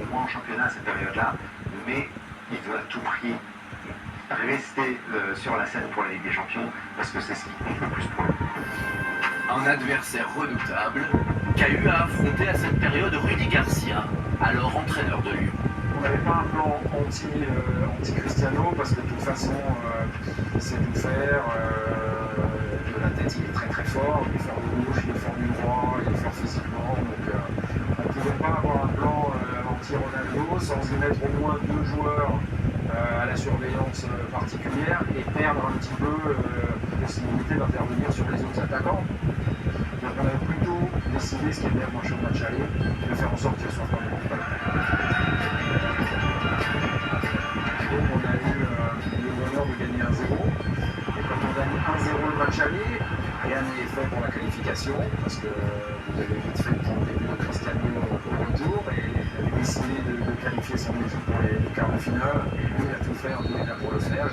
beaucoup moins en championnat à cette période-là, mais il doit à tout prix rester sur la scène pour la Ligue des Champions, parce que c'est ce qui compte le plus pour eux. Un adversaire redoutable qu'a eu à affronter à cette période Rudy Garcia, alors entraîneur de Lyon. On n'avait pas un plan anti-Cristiano parce que de toute façon, il sait tout faire. De la tête, il est très très fort. Il est fort de gauche, il est fort du droit, il est fort physiquement. Donc on ne pouvait pas avoir un plan anti-Ronaldo sans y mettre au moins 2 joueurs à la surveillance particulière et perdre un petit peu la possibilité d'intervenir sur les autres attaquants. Donc on avait plutôt décidé, ce qui est bien marché au match aller, de faire en sorte qu'il ne soit pas beaucoup. Donc on a eu le bonheur de gagner 1-0. Et quand on gagne 1-0 le match aller, rien n'est fait pour la qualification, parce que vous avez vite fait pour le début de Cristiano au retour, et il avait décidé de qualifier son équipe pour les quarts de finale, et lui il a tout fait, il est là pour le faire.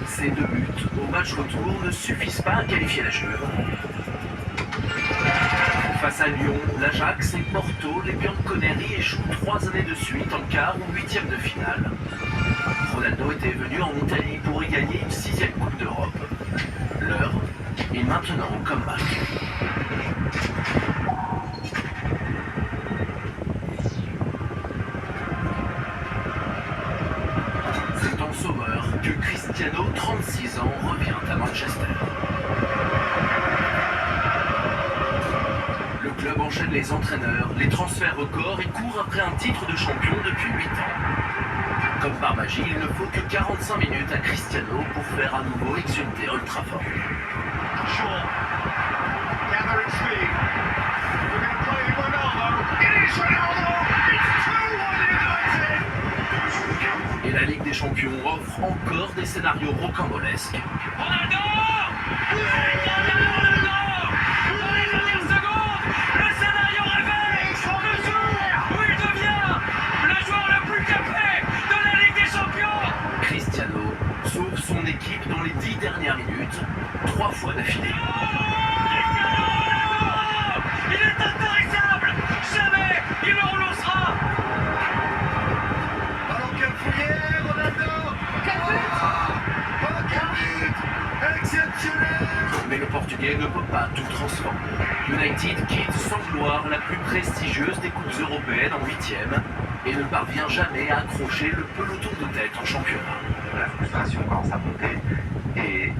Ces 2 buts au match retour ne suffisent pas à qualifier la Juve. Face à Lyon, l'Ajax et Porto, les Bianconeri échouent 3 années de suite en quart ou 8e de finale. Ronaldo était venu en Italie pour y gagner une 6e Coupe d'Europe. L'heure est maintenant au comeback. C'est en sauveur que Cristiano, 36 ans, revient à Manchester. Le club enchaîne les entraîneurs, les transferts records et court après un titre de champion depuis 8 ans. Comme par magie, il ne faut que 45 minutes à Cristiano pour faire à nouveau exulter Old Trafford. Et la Ligue des Champions offre encore des scénarios rocambolesques. Ronaldo! Cristiano sauve son équipe dans les 10 dernières minutes, 3 fois d'affilée. Il est intarissable! Jamais il ne relancera! Alors quel fouillé, Ronaldo! Quel but! Exceptionnel! Mais le Portugais ne peut pas tout transformer. United quitte sans gloire la plus prestigieuse des coupes européennes en 8e et ne parvient jamais à accrocher le peloton de tête en championnat. La frustration commence à monter et